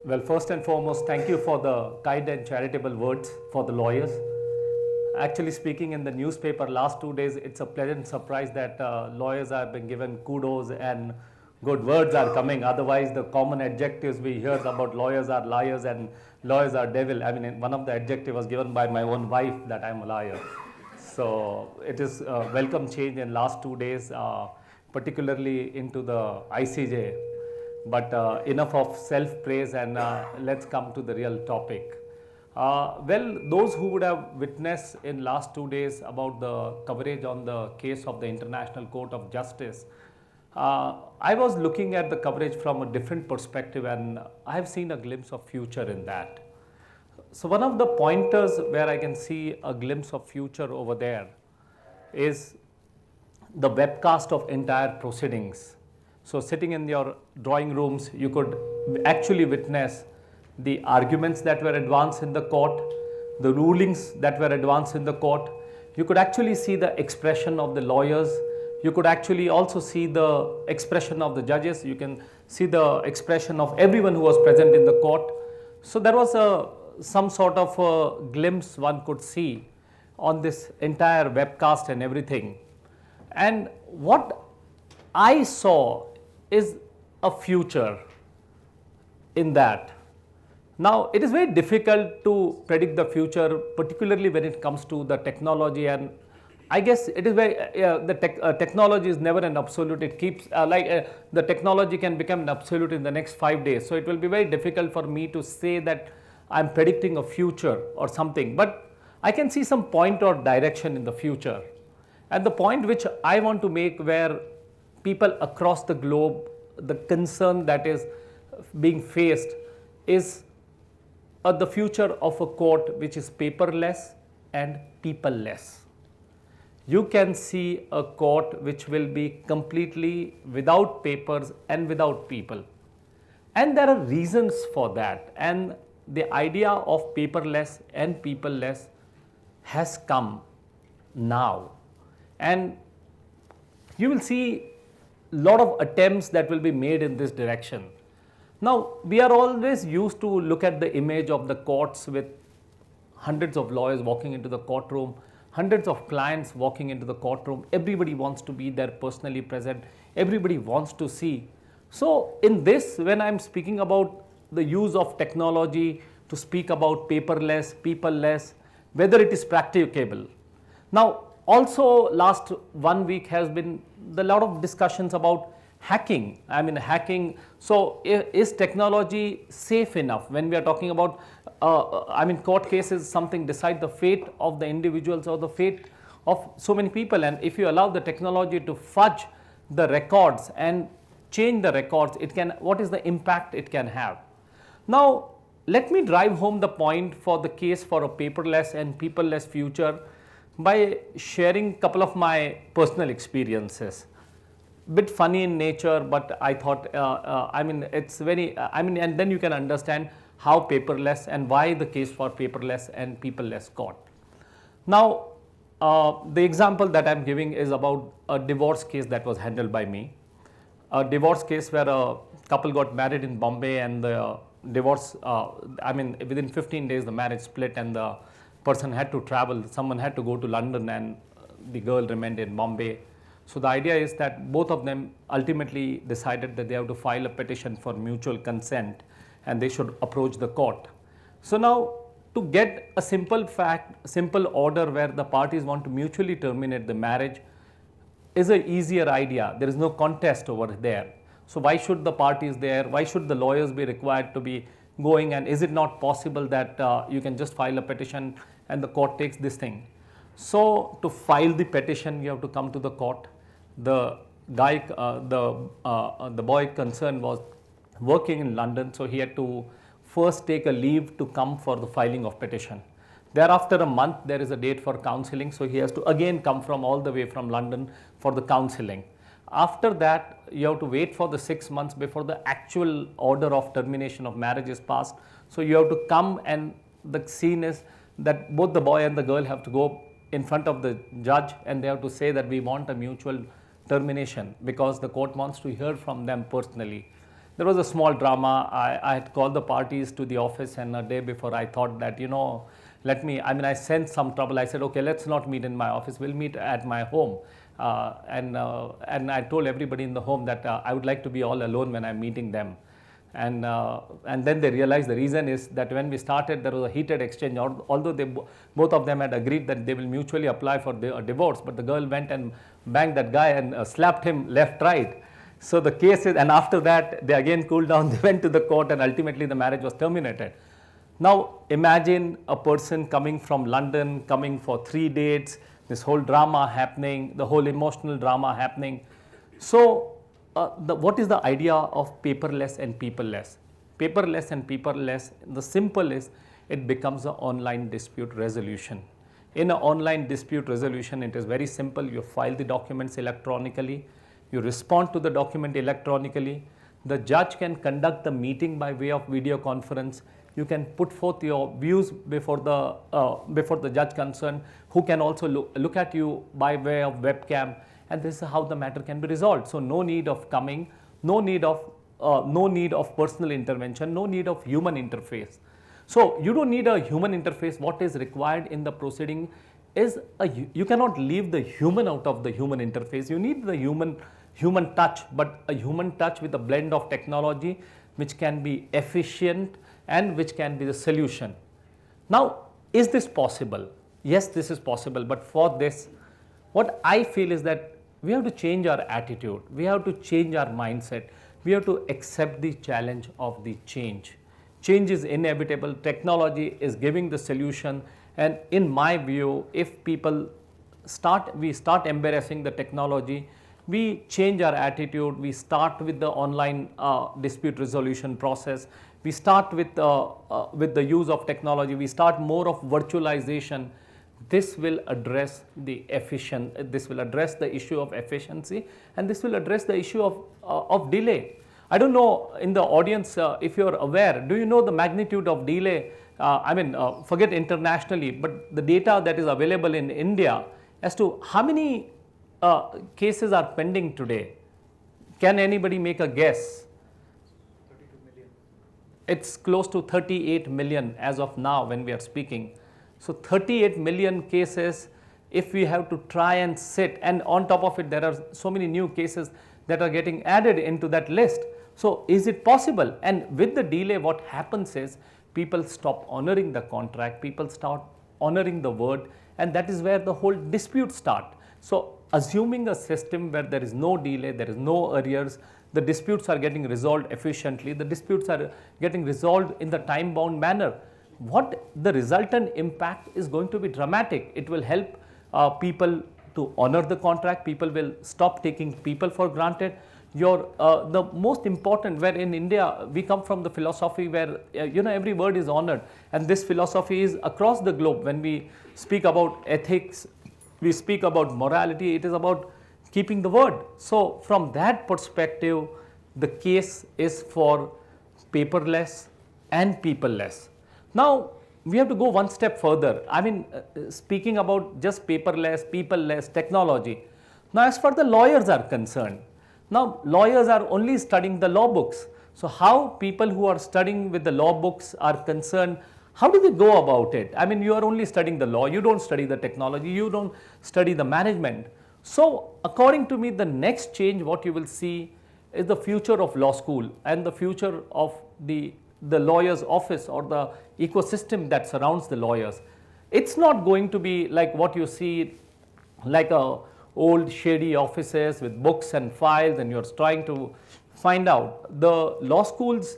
Well, first and foremost, thank you for the kind and charitable words for the lawyers. Actually speaking, in the newspaper last 2 days, it's a pleasant surprise that lawyers have been given kudos and good words are coming. Otherwise, the common adjectives we hear about lawyers are liars and lawyers are devil. I mean, one of the adjectives was given by my own wife that I'm a liar. So it is a welcome change in last 2 days, particularly into the ICJ. But enough of self-praise and let's come to the real topic. Well, those who would have witnessed in last 2 days about the coverage on the case of the International Court of Justice, I was looking at the coverage from a different perspective and I have seen a glimpse of future in that. So one of the pointers where I can see a glimpse of future over there is the webcast of entire proceedings. So sitting in your drawing rooms, you could actually witness the arguments that were advanced in the court, the rulings that were advanced in the court. You could actually see the expression of the lawyers. You could actually also see the expression of the judges. You can see the expression of everyone who was present in the court. So there was some sort of a glimpse one could see on this entire webcast and everything. And what I saw is a future in that. Now, it is very difficult to predict the future, particularly when it comes to the technology, and I guess it is very, technology is never an absolute. It keeps, the technology can become an absolute in the next 5 days. So, it will be very difficult for me to say that I am predicting a future or something, but I can see some point or direction in the future. And the point which I want to make, where people across the globe, the concern that is being faced is the future of a court which is paperless and peopleless. You can see a court which will be completely without papers and without people. And there are reasons for that. And the idea of paperless and peopleless has come now. And you will see lot of attempts that will be made in this direction. Now, we are always used to look at the image of the courts with hundreds of lawyers walking into the courtroom, hundreds of clients walking into the courtroom. Everybody wants to be there personally present. Everybody wants to see. So, in this, when I am speaking about the use of technology to speak about paperless, peopleless, whether it is practicable. Now, also last 1 week has been a lot of discussions about hacking. I mean hacking. So is technology safe enough when we are talking about, court cases, something decide the fate of the individuals or the fate of so many people. And if you allow the technology to fudge the records and change the records, it can, what is the impact it can have? Now, let me drive home the point for the case for a paperless and peopleless future by sharing a couple of my personal experiences. Bit funny in nature, but I thought, it's very, and then you can understand how paperless and why the case for paperless and peopleless court. Now, the example that I'm giving is about a divorce case that was handled by me. A divorce case where a couple got married in Bombay and the divorce, within 15 days the marriage split and the person had to travel, someone had to go to London and the girl remained in Bombay. So the idea is that both of them ultimately decided that they have to file a petition for mutual consent and they should approach the court. So now, to get a simple order where the parties want to mutually terminate the marriage is an easier idea. There is no contest over there. So why should the parties there, why should the lawyers be required to be going, and is it not possible that you can just file a petition and the court takes this thing? So to file the petition, you have to come to the court. The guy, the boy concerned was working in London, so he had to first take a leave to come for the filing of petition. Thereafter a month, there is a date for counselling, so he has to again come from all the way from London for the counselling. After that, you have to wait for the 6 months before the actual order of termination of marriage is passed. So you have to come, and the scene is that both the boy and the girl have to go in front of the judge and they have to say that we want a mutual termination because the court wants to hear from them personally. There was a small drama. I had called the parties to the office, and a day before I thought that, I sensed some trouble. I said, okay, let's not meet in my office, we'll meet at my home. And I told everybody in the home that I would like to be all alone when I'm meeting them. And then they realized the reason is that when we started, there was a heated exchange. Although both of them had agreed that they will mutually apply for a divorce, but the girl went and banged that guy and slapped him left, right. So the case is, and after that, they again cooled down, they went to the court, and ultimately the marriage was terminated. Now imagine a person coming from London, coming for 3 dates, this whole drama happening, the whole emotional drama happening. So what is the idea of paperless and peopleless? Paperless and paperless, the simple is, it becomes an online dispute resolution. In an online dispute resolution, it is very simple. You file the documents electronically, you respond to the document electronically. The judge can conduct the meeting by way of video conference. You can put forth your views before the judge concerned, who can also look at you by way of webcam, and this is how the matter can be resolved. So no need of coming, no need of personal intervention, no need of human interface. So you don't need a human interface. What is required in the proceeding is you cannot leave the human out of the human interface. You need the human touch, but a human touch with a blend of technology which can be efficient and which can be the solution. Now, is this possible? Yes, this is possible, but for this, what I feel is that we have to change our attitude, we have to change our mindset, we have to accept the challenge of the change. Change is inevitable, technology is giving the solution, and in my view, if we start embarrassing the technology, we change our attitude, we start with the online dispute resolution process, we start with the use of technology, we start more of virtualization. This will address the issue of efficiency, and this will address the issue of delay. I don't know in the audience if you are aware, do you know the magnitude of delay? Forget internationally, but the data that is available in India as to how many cases are pending today. Can anybody make a guess? 32 million. It's close to 38 million as of now when we are speaking. So 38 million cases, if we have to try and sit, and on top of it there are so many new cases that are getting added into that list. So is it possible? And with the delay, what happens is people stop honoring the contract, people start honoring the word, and that is where the whole dispute start. So assuming a system where there is no delay, there is no arrears, the disputes are getting resolved efficiently, the disputes are getting resolved in the time bound manner, what the resultant impact is going to be dramatic. It will help people to honor the contract, people will stop taking people for granted. The most important, where in India we come from the philosophy where every word is honored, and this philosophy is across the globe. When we speak about ethics, we speak about morality, it is about keeping the word. So from that perspective, the case is for paperless and peopleless. Now we have to go one step further. Speaking about just paperless, peopleless technology. Now as far as the lawyers are concerned, now lawyers are only studying the law books. So how people who are studying with the law books are concerned, how do they go about it? You are only studying the law, you don't study the technology, you don't study the management. So according to me, the next change what you will see is the future of law school and the future of the lawyer's office or the ecosystem that surrounds the lawyers. It's not going to be like what you see, like old shady offices with books and files, and you're trying to find out. The law schools,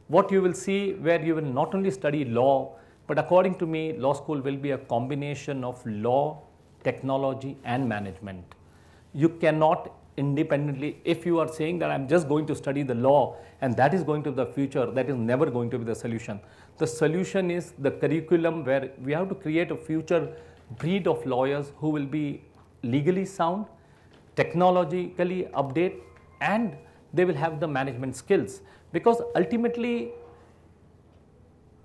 what you will see, where you will not only study law, but according to me, law school will be a combination of law, technology and management. You cannot independently, if you are saying that I'm just going to study the law and that is going to be the future, that is never going to be the solution. The solution is the curriculum, where we have to create a future breed of lawyers who will be legally sound, technologically update, and they will have the management skills. Because ultimately,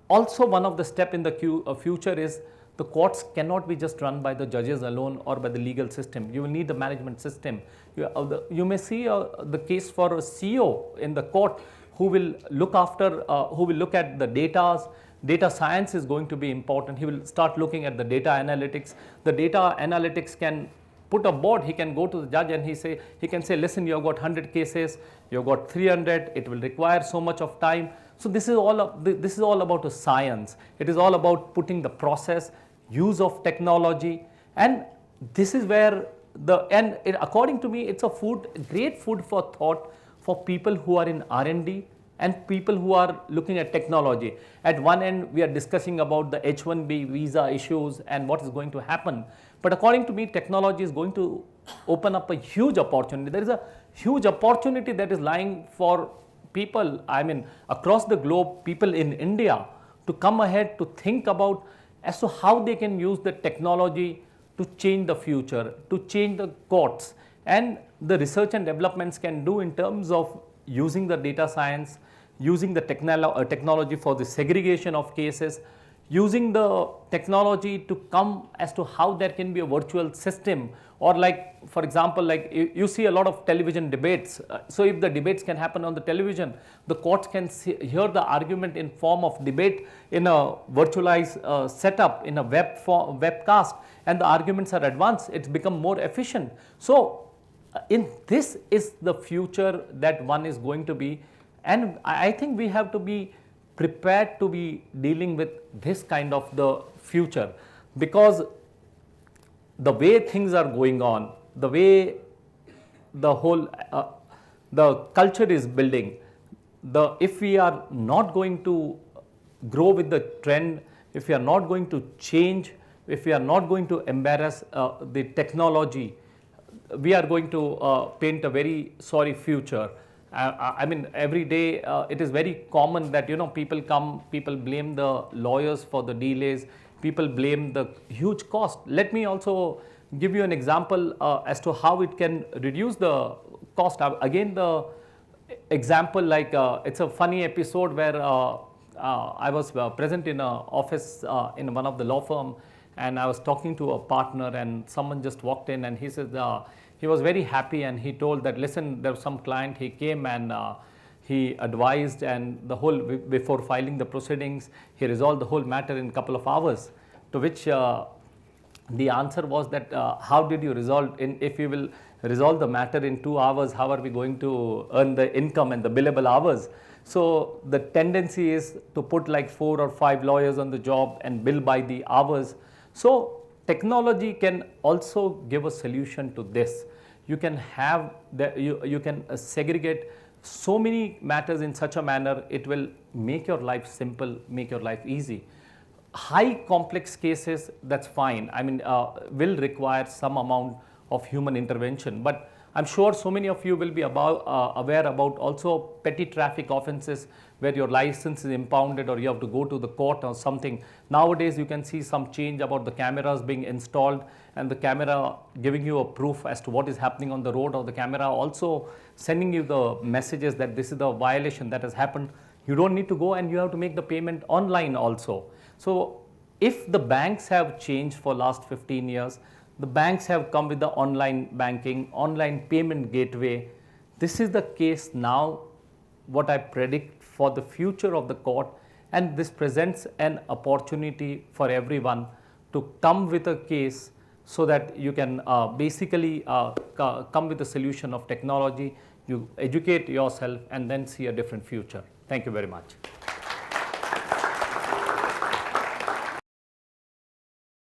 also one of the step in the future is the courts cannot be just run by the judges alone or by the legal system. You will need the management system. You may see the case for a CEO in the court who will look after, who will look at the data. Data science is going to be important. He will start looking at the data analytics. The data analytics can put a board. He can go to the judge and he can say, listen, you have got 100 cases, you have got 300. It will require so much of time. So this is all about a science. It is all about putting the process, use of technology, and this is where according to me, it's a great food for thought for people who are in R&D and people who are looking at technology. At one end, we are discussing about the H-1B visa issues and what is going to happen. But according to me, technology is going to open up a huge opportunity. There is a huge opportunity that is lying for people, I mean, across the globe, people in India, to come ahead to think about as to how they can use the technology to change the future, to change the courts, and the research and developments can do in terms of using the data science, using the technology for the segregation of cases, using the technology to come as to how there can be a virtual system, or like, for example, like you see a lot of television debates. So if the debates can happen on the television, the courts can hear the argument in form of debate in a virtualized setup, in a webcast, and the arguments are advanced. It's become more efficient. So this is the future that one is going to be, and I think we have to be prepared to be dealing with this kind of the future, because the way things are going on, the way the whole the culture is building, if we are not going to grow with the trend, if we are not going to change, if we are not going to embrace the technology, we are going to paint a very sorry future. I mean, every day it is very common that people blame the lawyers for the delays, people blame the huge cost. Let me also give you an example as to how it can reduce the cost. Again, the example, like it's a funny episode where I was present in an office in one of the law firm, and I was talking to a partner, and someone just walked in and he said, he was very happy, and he told that, listen, there was some client, he came and he advised, and the whole, before filing the proceedings, he resolved the whole matter in a couple of hours. To which the answer was that, how did you resolve, if you will resolve the matter in 2 hours, how are we going to earn the income and the billable hours? So the tendency is to put like 4 or 5 lawyers on the job and bill by the hours. So technology can also give a solution to this. You can have you can segregate so many matters in such a manner, it will make your life simple, make your life easy. High complex cases, that's fine. I mean, will require some amount of human intervention, but I'm sure so many of you will be aware about also petty traffic offenses where your license is impounded or you have to go to the court or something. Nowadays, you can see some change about the cameras being installed and the camera giving you a proof as to what is happening on the road, or the camera also sending you the messages that this is the violation that has happened. You don't need to go, and you have to make the payment online also. So if the banks have changed for last 15 years, the banks have come with the online banking, online payment gateway. This is the case now, what I predict for the future of the court, and this presents an opportunity for everyone to come with a case so that you can basically come with a solution of technology, you educate yourself and then see a different future. Thank you very much.